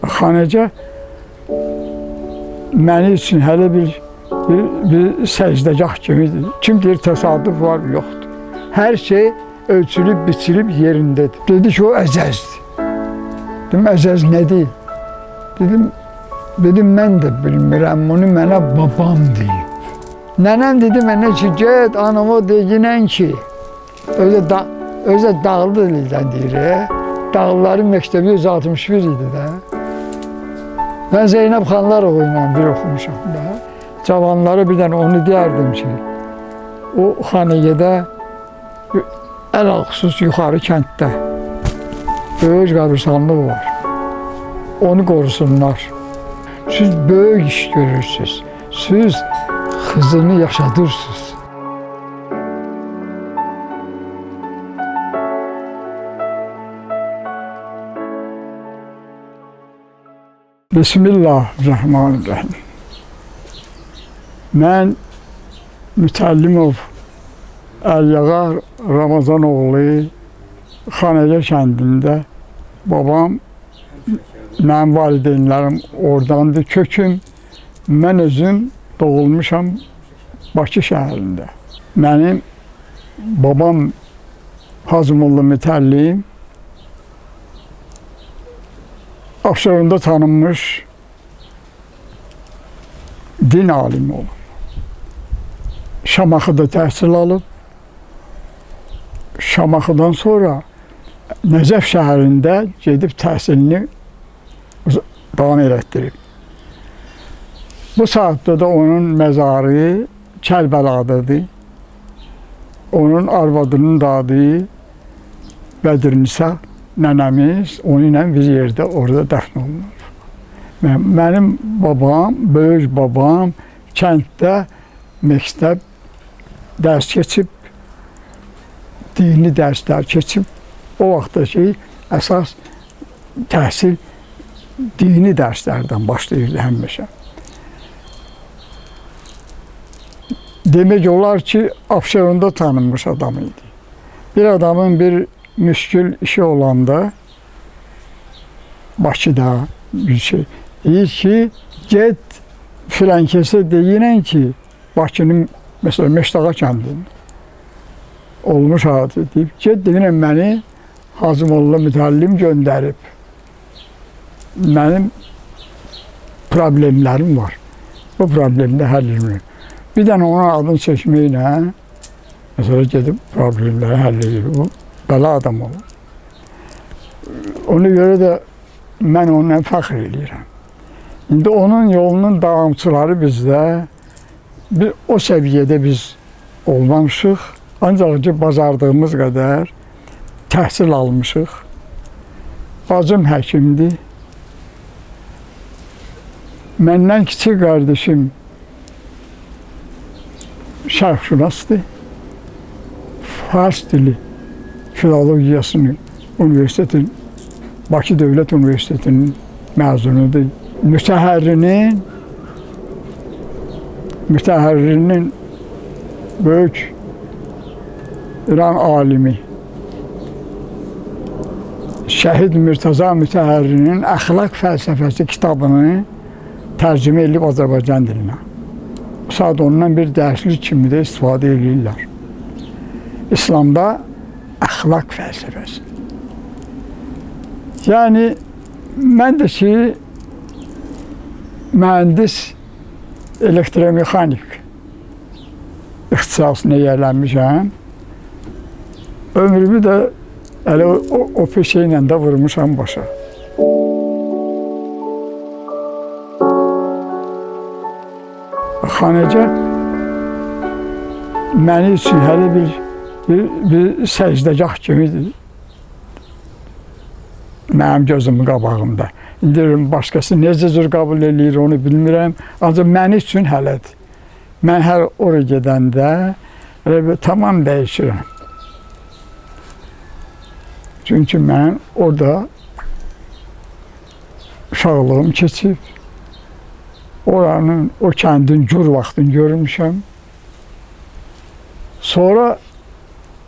Xanəcə mənim üçün hələ bir səcdəgah kimidir. Kim deyir təsadüf var, yoxdur. Hər şey ölçülüb, biçilib yerindədir. Dedi ki, o əzəzdir. Dedim, əzəz nədir? Dedim, mən də bilmirəm, onu mənə babam deyib. Nənəm dedi mənə ki, get anama deyinən ki, özə dağlı dildən deyir, Dağlıların məktəbi 161 idi də. Mən Zeynəb Xanlarova ilə bir oxumuşam da. Cavanlara bir dənə onu deyərdim ki, o Xanəgədə ələlxüsus yuxarı kənddə böyük qəbirstanlıq var. Onu qorusunlar. Siz böyük iş görürsünüz. Siz kızını yaşadırsınız. Bismillahirrahmanirrahim. Mən Mütəllimov Əliağa Ramazanoğlu Xanəgə kəndində, babam, mənim valideynlərim oradandır, köküm. Mən özüm doğulmuşam Bakı şəhərində. Mənim babam Hacımolla Mütəllim Abşeronda tanınmış din alimi olub. Şamaxıda təhsil alıb. Şamaxıdan sonra Nəcəf şəhərində gedib təhsilini davam elətdirib. Bu saatdə də onun məzarı Kərbəladadır. Onun arvadının da adı Bədirnisa nənəmiz, onunla bir yerdə orada dəfn olunur. Mənim babam, böyük babam kənddə məktəb dərs keçib, dini dərslər keçib. O vaxtdakı əsas təhsil dini dərslərdən başlayırdı həmişə. Demək olar ki, Abşeronda tanınmış adam idi. Bir adamın bir müşkül işi olanda Bakıda bir şey deyir ki, get filan kəsə deyinən ki, Bakının mesela Meştağa kəndində olmuş adı deyib, get deyinən məni Hacımolla Mütəllim göndərib. Mənim problemlərim var. Bu problemdə həll edilmir. Bir dənə onun adını çəkməklə mesela gedib problemləri həll edir. Bu belə adam olur. Ona görə də mən onunla fəxr edirəm. İndi onun yolunun davamçıları bizdə o səviyyədə biz olmamışıq. Ancaq ki, bacardığımız qədər təhsil almışıq. Bacım həkimdir. Məndən kiçik qardaşım şərqşünasdır. Fars dili filologiyasını Bakı Dövlət Universitetinin məzunudur. Mütəhərririnin böyük İran alimi Şəhid Mürtəza Mütəhərririnin Əxlaq fəlsəfəsi kitabını tərcümə edib Azərbaycan dilinə. Sadəcə ondan bir dərslik kimi də istifadə edirlər. İslamda əxlaq fəlsəfəsi. Yəni, mən də ki, mühəndis elektromexanik ixtisasına yerlənmişəm. Ömrümü də elə o peşə ilə də vurmuşam başa. Xanəcə mənim üçün hələ bir səcdəgah kimidir. Mənim gözümün qabağımda. İndi başqası necə cür qəbul edir, onu bilmirəm. Ancaq mənim üçün hələdir. Mən hər oraya gedəndə tamam dəyişirəm. Çünki mən orada uşaqlığım keçib. Oranın, o kəndin gür vaxtını görmüşəm. Sonra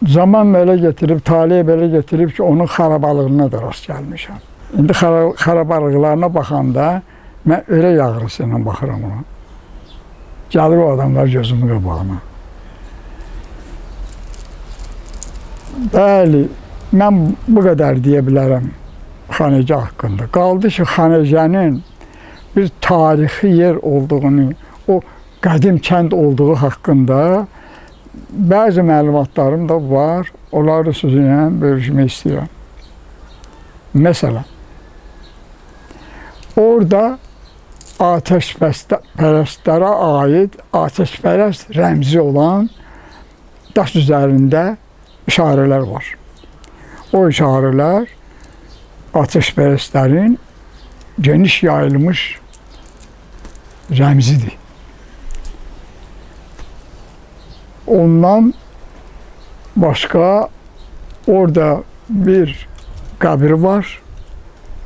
zaman belə getirib, taliyə belə getirib ki, onun xarabalığına da rast gəlmişəm. İndi xarabalıqlarına baxanda mən ürək ağrısı ilə baxıram ona. Gəlir o adamlar gözümün qabağına. Bəli, mən bu qədər deyə bilərəm Xanəgah haqqında. Qaldı ki, Xanəgənin bir tarixi yer olduğunu, o qədim kənd olduğu haqqında bəzi məlumatlarım da var. Onları sizinlə bölüşmək istəyirəm. Məsələn, orada atəşpərəstlərə aid atəşpərəst rəmzi olan daş üzərində işarələr var. O işarələr atəşpərəstlərin geniş yayılmış rəmzidir. Ondan başqa orada bir qəbri var.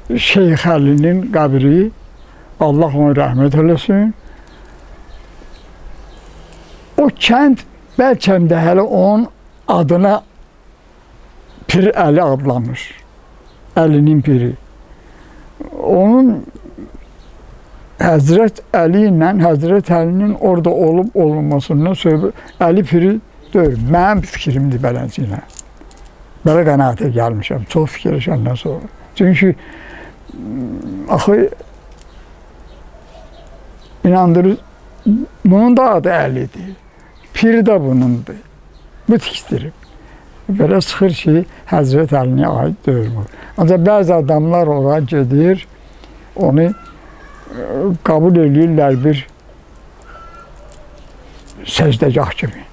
Şeyx Əlinin qəbri. Allah ona rəhmət eləsin. O kənd bəlkə də hələ onun adına Pir Əli adlanır. Əlinin piri. Onun Həzrət Əli ilə Həzrət Əlinin orada olub olunmasından söhbət Əli piri deyil. Mənim fikrimdir beləncə. Belə qənaətə gəlmişəm. Çox fikirləşəndən sonra. Çünki axı inandırır, bunun da adı Əlidir. Piri də bunundur. Bu tikdirib. Belə çıxır ki, Həzrət Əlinə aid deyil bu. Ancaq bəzi adamlar ora gedir, onu qəbul edirlər bir səcdəgah kimi.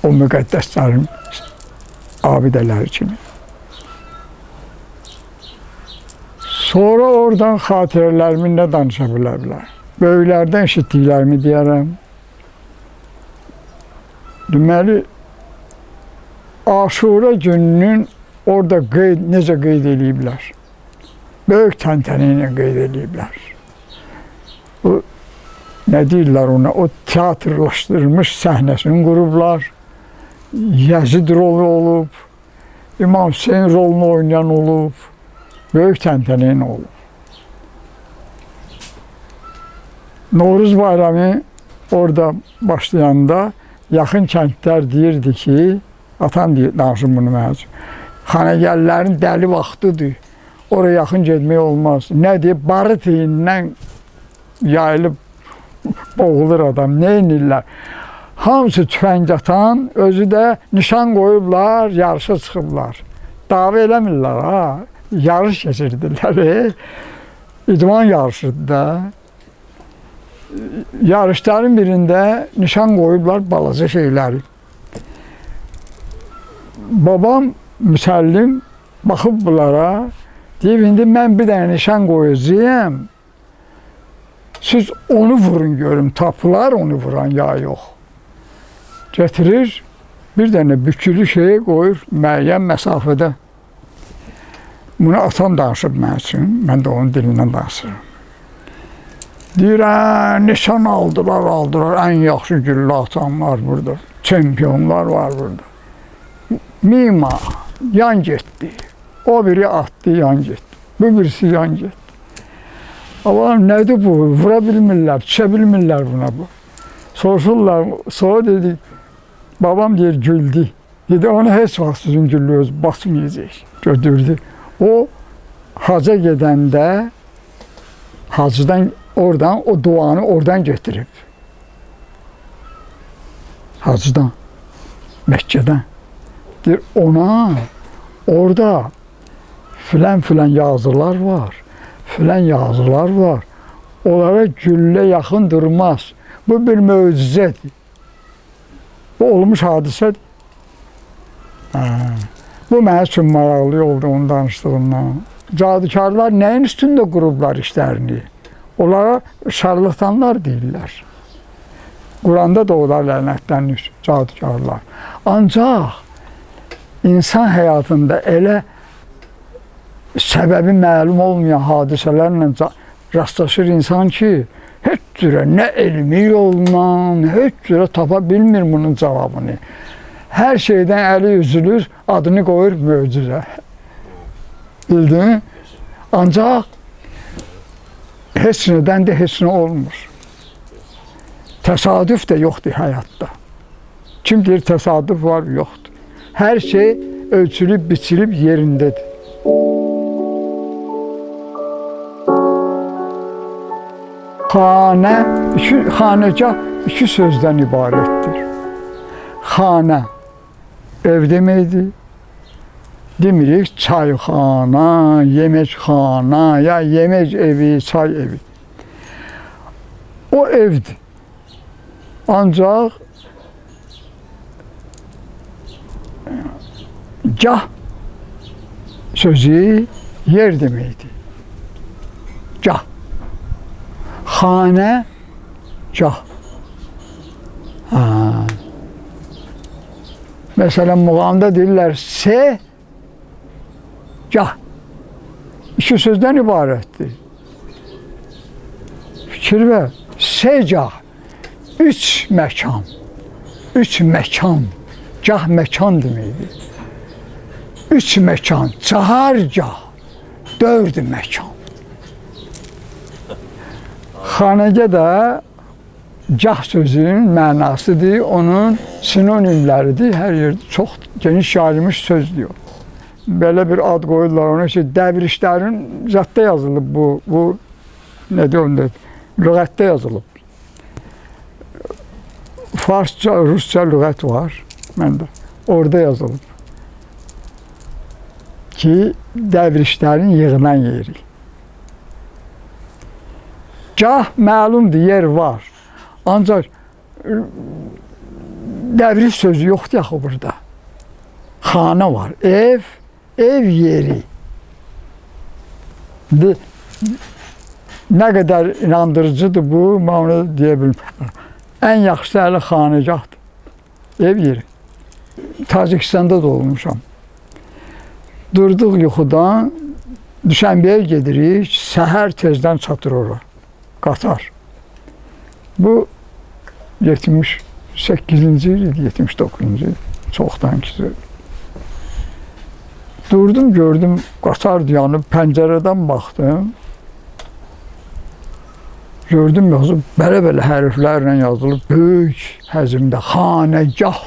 O müqəddəslərin abidələri kimi. Sonra oradan xatirələrimi nə danışa bilərlər? Böyüklərdən eşitdiklərimi deyərəm. Deməli, Aşura gününün orada necə qeyd ediblər? Böyük təntənə ilə qeyd ediblər. O, nə deyirlər ona? O teatrlaşdırılmış səhnəsini qurublar. Yəzid rolu olub, İmam Hüseyin rolunu oynayan olub, böyük təntənə ilə olub. Novruz bayramı orada başlayanda yaxın kəndlər deyirdi ki, atam danışım bunu mənə üçün, Xanəgəllərin dəli vaxtıdır, oraya yaxın getmək olmaz. Nə deyib, barıt iyindən yayılıb boğulur adam, nə inirlər? Hamısı tüfəng atan, özü də nişan qoyublar, yarışa çıxıblar. Dava eləmirlər, ha, yarış keçirdirlər, idman yarışıdır da. Yarışların birində nişan qoyublar balaca şeyləri. Babam müsəllim baxıb bunlara, deyib, indi mən bir dənə nişan qoyacağım, siz onu vurun görün, tapılar onu vuran ya yox. Getirir, bir dənə bükülü şey qoyur müəyyən məsafədə. Bunu atam danışıb mən üçün, mən də onun dilindən danışıram. Deyir, nişan aldılar, ən yaxşı güllə atanlar burada, çempionlar var burada. Mima, yan getdi. O biri atdı, yan getdi. Bu birisi yan getdi. Allahım, nədir bu? Vura bilmirlər, düşə bilmirlər buna bu. Soruşurlar, sonra dedi, babam deyir, güldü. Dedi, onu heç vaxt sizin güllüyüz basmayacaq. Götürdü. O, haca gedəndə, hacıdan oradan, o duanı oradan götürüb. Hacıdan, Məkkədən. Deyir, ona, orada filan yazılar var, filan yazılar var. Onlara güllə yaxın durmaz. Bu bir möcüzədir. Bu olmuş hadisədir. Bu mənim üçün maraqlı oldu onun danışdığından. Cadukarlar nəyin üstündə qurublar işlərini? Onlara şarlatanlar deyirlər. Quranda da onlar lənətlənir, cadukarlar. Ancaq insan həyatında elə səbəbi məlum olmayan hadisələrlə rastlaşır insan ki, heç cürə, nə elmi yolla, heç cürə tapa bilmir bunun cavabını. Hər şeydən əli üzülür, adını qoyur möcüzə. Bildin? Ancaq heç nədən də heç nə olmur. Təsadüf də yoxdur həyatda. Kim deyir təsadüf var, yoxdur. Hər şey ölçülüb, biçilib yerindədir. Xanəcah iki sözdən ibarətdir. Xanə, ev deməkdir. Demirik çayxana, yeməkxana, ya yemək evi, çay evi. O evdir. Ancaq gah sözü yer deməkdir. Gah. Xanə, gah. Məsələn, muğamda deyirlər, gah. İki sözdən ibarətdir. Fikir ver, gah. Üç məkan. Üç məkan. Gah məkan deməkdir. Üç məkan. Çahar gah. Dörd məkan. Xanəgə də gah sözünün mənasıdır, onun sinonimləridir. Hər yerdə çox geniş yayılmış söz diyor. Belə bir ad qoyurlar ona ki, dəvrişlərin zətdə yazılıb bu nə deyir, lüğətdə yazılıb. Farsça, Rusça lüğət var məndə. Orada yazılıb ki, dəvrişlərin yığılan yeri. Gah məlumdur, yer var. Ancaq dəvriş sözü yoxdur yaxı burada. Xana var, ev yeri. Nə qədər inandırıcıdır bu, mən onu deyə bilmirəm. Ən yaxşısı hələ xanəcahdır, ev yeri. Tacikistanda da olmuşam. Durduq yuxudan, düşənbəyə gedirik, səhər tezdən çatır ora, qatar. Bu 78-ci il, 79-cu il, çoxdan ki. Durdum, gördüm, qatar dayanıb, pəncərədən baxdım. Gördüm, yazıb, belə-belə hərflərlə yazılıb, böyük həzmdə, xanəcah.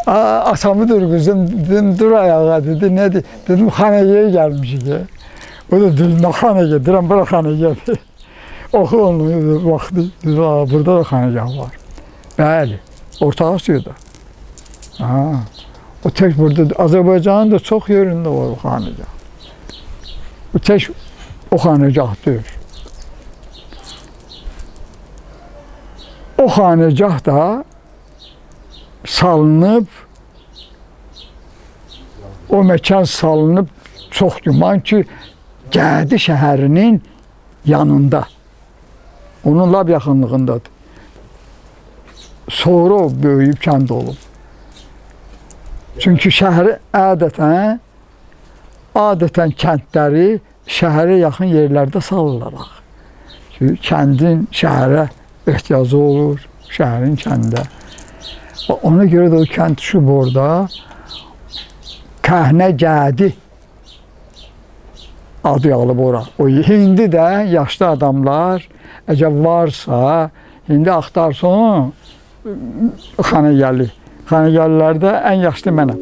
Atamı durğuzum, dedim, dur ayağa, dedi, nədir? Dedim, xanəgəyə gəlmişik. O da dedi, nə xanəgə? Deyirəm, bura xanəgədir. Oxu onu, vaxtı, burada da xanəgah var. Bəli, Orta Asiyada. O tək burada, Azərbaycanın da çox yerində var o xanəgah. O tək o xanəgah deyil. O xanəgah da salınıb, o məkan salınıb çox güman ki, Gədi şəhərinin yanında. Onun lab yaxınlığındadır. Sonra o böyüyüb kənd olub. Çünki şəhəri adətən kəndləri şəhərə yaxın yerlərdə salırlar. Çünki kəndin şəhərə ehtiyacı olur, şəhərin kəndə. Ona görə də o kənd düşüb orada Kəhnə Gədi adı yağılıb ora. O indi də yaşlı adamlar, əgər varsa, indi axtarsan xanəgəli. Xanəgəlilərdə ən yaşlı mənəm.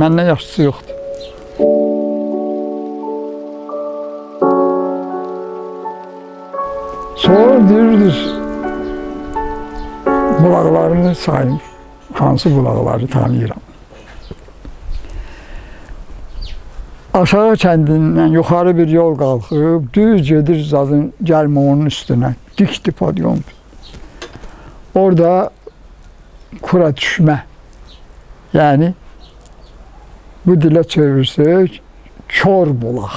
Məndən yaşlısı yoxdur. Sonra deyirdiniz, bulaqlarını sayın, hansı bulaqları tanıyıram. Aşağı kəndindən yuxarı bir yol qalxıb, düz gedir zadın gəlməğinin üstünə, dikdir padyondur. Orada kura düşmə, yəni bu dilə çevirsək, kör bulaq,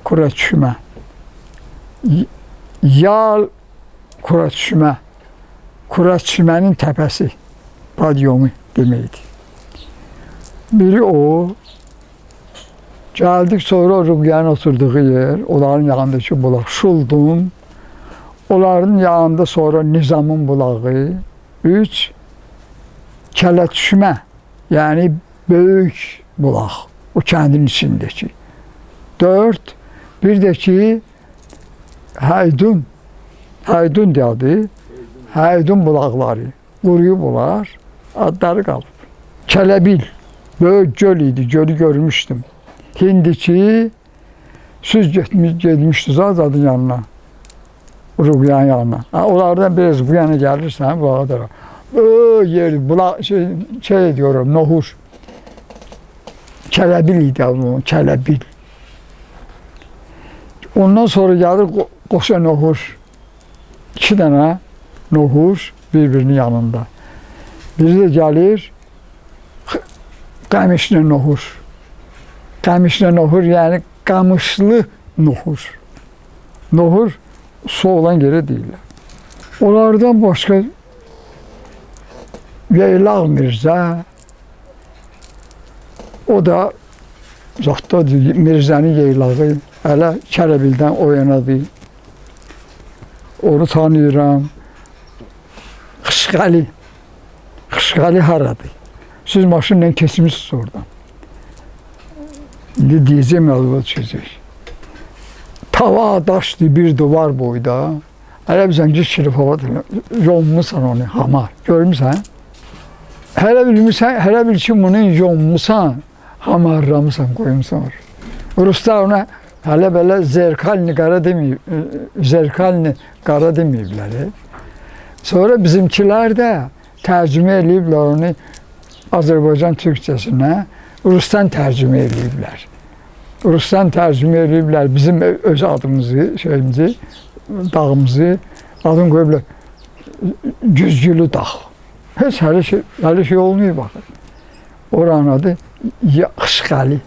kura düşmə. Yal kura düşmənin təpəsi, padyomu deməkdir. Biri o, Geldik sonra Ruqyanın oturduğu yer, onların yanındakı bulaq Şuldun. Onların yanında sonra Nizamın bulağı. 3. Kələtüşmə, yəni böyük bulaq, o kəndin içindəki. 4. Bir də ki, Haydun deyildi, Haydun bulaqları, quruyub olar, adları qalıb. Kələbil, böyük göl idi, gölü görmüşdüm. Hindiki, siz getmişdiniz adın yanına, Ruqyanın yanına. Onlardan biraz bu yana gəlirsən, bulağa da. Yer, bulaq, şey diyorum, nohur. Kələbil idi o, kələbil. Ondan sonra gəlir qoşa nohur. 2 dənə nohur bir-birinin yanında. Biri də gəlir, qamışlı nohur. Qamışlı nohur, yəni qamışlı nohur. Nohur su olan yere deyirlər. Onlardan başqa Yeylaq Mirzə, o da zaxtadır, Mirzənin yeylağı, hələ Kələbildən oyanadı. Onu tanıyıram. Xışqali haradır? Siz maşınla keçmişsiniz oradan. İndi deyəcəm, əlbəttə çıxacaq. Tava daşdı bir duvar boyda. Hələ bizən girib hava yonmusan onu, hamar. Görmüsən? Hələ bil ki, bunu yonmusan, hamarlamısan, qoyumsan. Ruslar ona hələ belə zerkalni qara deməyiblər. Sonra bizimkilər də tərcümə ediblər onu Azərbaycan türkçəsinə, Rusdan tərcümə ediblər. Rusdan tərcümə ediblər bizim öz adımızı, şeyimizi, dağımızı, adını qoyublar Güzgülü dağ. Heç hələ şey olmuyor baxın. Oranın adı Xışqali.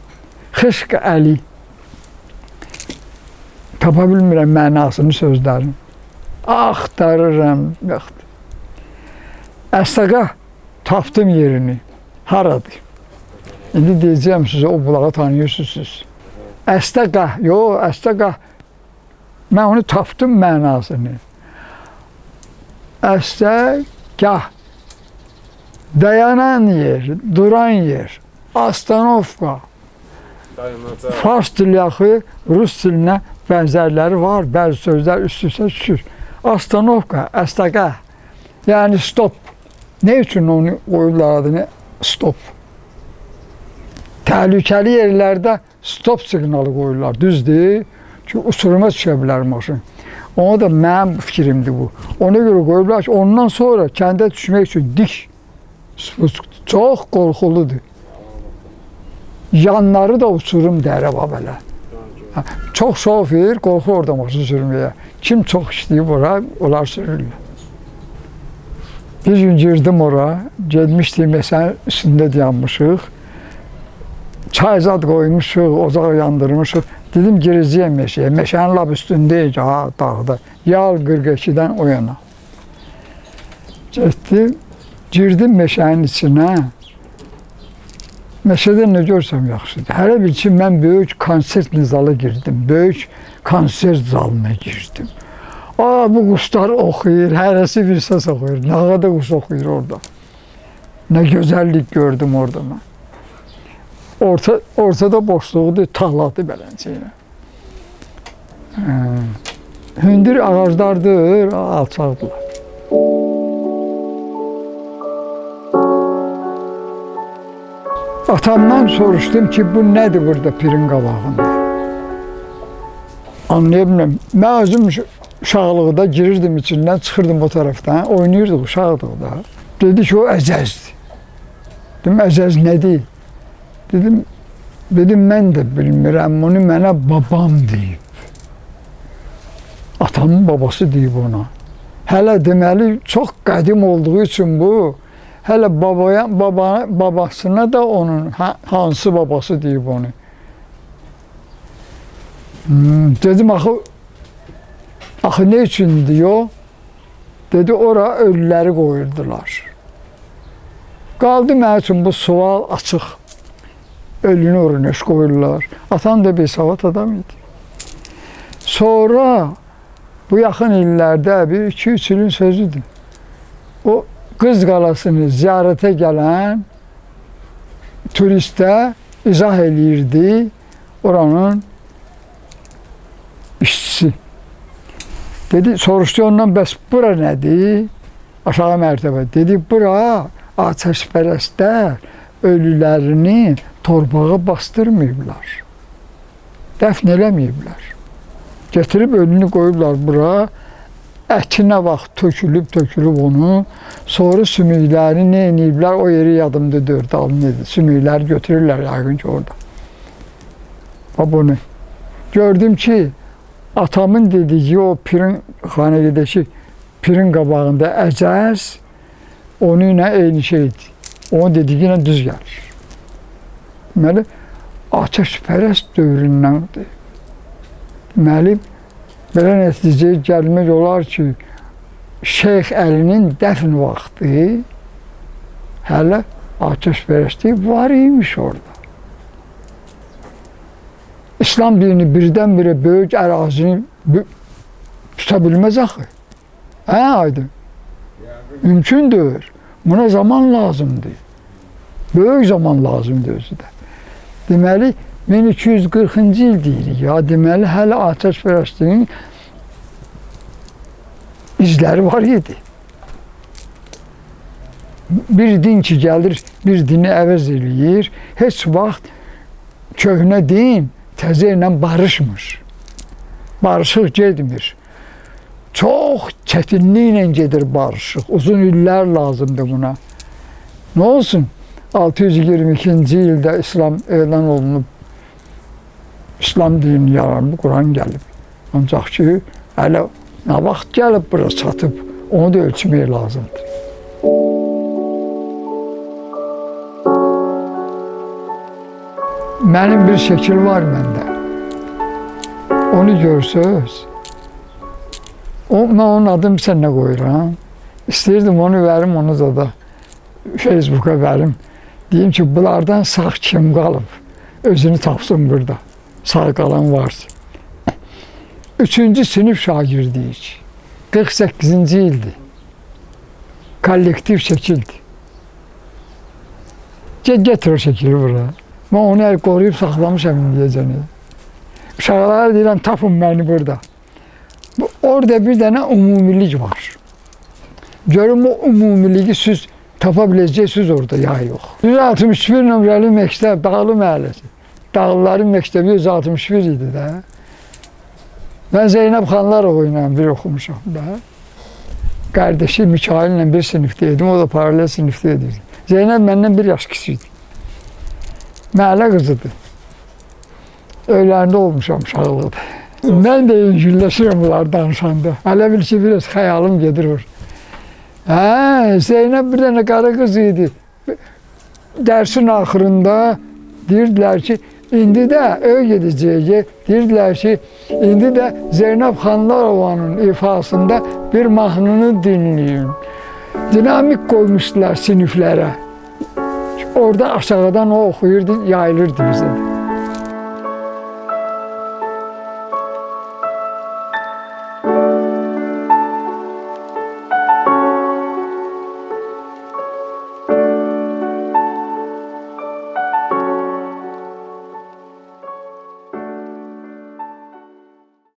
Xışqali. Tapa bilmirəm mənasını sözlərini. Axtarıram, yoxdur. Əstəqa tapdım yerini. Haradır? İndi deyəcəm sizə, o bulağı tanıyırsınız. Əstəqa, yox, Əstəqa. Mən onu tapdım mənasını. Əstəqa. Dayanan yer, duran yer, astanovka. Fars dili yaxı, Rus dilinə bənzərləri var, bəzi sözlər üst-üstə düşür. Astanovka, əstəqa, yəni stop. Ne üçün onu qoyublar adını stop? Təhlükəli yerlərdə stop siqnalı qoyurlar, düzdür ki, uçuruma düşə bilər maşın. Ona da mənim fikrimdir bu. Ona görə qoyublar ki, ondan sonra kəndə düşmək üçün dik. Çox qorxuludur. Yanları da uçurum dərə belə. Çox şoför qorxur orada maşın sürməyə. Kim çox işləyib ora, onlar sürürlər. Bir gün girdim ora, gelmişdik məsələn üstündə dayanmışıq. Çayzad qoymuşuq, ocaq yandırmışıq. Dedim girəcəyəm meşəyə. Meşənin lap üstündəyik, dağda. Yal 42-dən o yana. Getdim. Girdim meşənin içinə. Meşədə nə görsəm yaxşıdır. Hələ bil ki, mən böyük konsert zalı girdim. Böyük konsert zalına girdim. Bu quşlar oxuyur, hərəsi bir səs oxuyur. Nə qədər quş oxuyur orada. Nə gözəllik gördüm orada mən. Ortada boşluğudur, taxladı beləncəylə. Hündür ağaclardır, alçaqdılar. Atamdan soruşdum ki, bu nədir burada pirin qabağında? Anlaya bilmirəm. Mən özüm uşaqlıqda girirdim içindən, çıxırdım o tərəfdən, oynayırdıq uşaqlıqda. Dedi ki, o əzəzdir. Dedim, əzəz nədir? Dedim, mən də bilmirəm, onu mənə babam deyib. Atamın babası deyib ona. Hələ deməli, çox qədim olduğu üçün bu, hələ babasına da onun hansı babası deyib onu. Dedim, axı ne üçün diyor? Dedi, ora ölüləri qoyurdular. Qaldı mənim üçün bu sual açıq. Ölünü oraya koyurlar. Atam da bir savat adam idi. Sonra bu yaxın illərdə bir 2-3 ilin sözüdür. O Qız Qalasını ziyarətə gələn turistə izah eləyirdi oranın işçisi. Dedi, soruşdu ondan, bəs bura nədir? Aşağı mərtəbə. Dedi, bura atəşpərəstlər ölülərini torbağa bastırmayıblar. Dəfn eləməyiblər. Getirib ölünü qoyublar bura. Ətinə vaxt tökülüb onu. Sonra sümükləri nə ediblər? O yeri yadımda dörd alın. Sümükləri götürürlər yəqin ki orada. Bax bunu. Gördüm ki, atamın dediyi o pirin xanəgədəki pirin qabağında əcəz onu ilə eyni şeydir. Onun dediyi ilə düz gəlir. Deməli, ateşpərəst dövründəndir. Deməli, belə nəticəyə gəlmək olar ki, Şeyx Əlinin dəfn vaxtı hələ ateşpərəstlik var imiş orada. İslam dini birdən-birə böyük ərazini tuta bilməz axı. Hə, aydın. Mümkündür. Buna zaman lazımdır. Böyük zaman lazımdır özü də. Deməli, 1240-cı il deyirik ya. Deməli, hələ ateşpərəstliyin izləri var idi. Bir din ki gəlir, bir dini əvəz eləyir. Heç vaxt köhnə din təzə ilə barışmır. Barışıq getmir. Çox çətinliklə gedir barışıq. Uzun illər lazımdır buna. Nə olsun? 622-ci ildə İslam elan olunub. İslam dinini yaranıb, Quran gəlib. Ancaq ki, hələ nə vaxt gəlib bura çatıb, onu da ölçmək lazımdır. Mənim bir şəkil var məndə. Onu görsöz, mən onun adını sənə qoyuram. İstəyirdim onu verim, onu da Facebook'a verim. Deyim ki, bunlardan sağ kim qalıb, özünü tapsın burada. Sağ qalan varsa. 3-cü sinif şagirdiyik. 48-ci ildir. Kollektiv şəkildir. Getir o şəkili bura. Mən onu qoruyub saxlamışam indiyəcəni. Uşaqlara deyirəm, tapın məni burada. Orada bir dənə umumilik var. Görüm o umumiliyi siz tapa biləcəksiniz orada, ya yox. 161 nömrəli məktəb, Dağlı məhəlləsi. Dağlıların məktəbi 161 idi də. Mən Zeynəb Xanlarova ilə bir oxumuşam da. Qardaşı Mikail ilə bir sinifdə idim, o da paralel sinifdə idi. Zeynəb məndən bir yaş kiçikdir. Məhəllə qızıdır. Öylərində olmuşam uşaqlıqda. Mən də yüngülləşirəm bunlar danışanda. Hələ bil ki, biraz xəyalım gedir var. Hə, Zeynəb bir dənə qara qız idi. Dərsin axırında deyirdilər ki, indi də öy gedəcəyik. Deyirdilər ki, indi də Zeynəb Xanlarovanın ifasında bir mahnını dinləyin. Dinamik qoymuşdular siniflərə. Orada aşağıdan o oxuyurdu, yayılırdı bizə.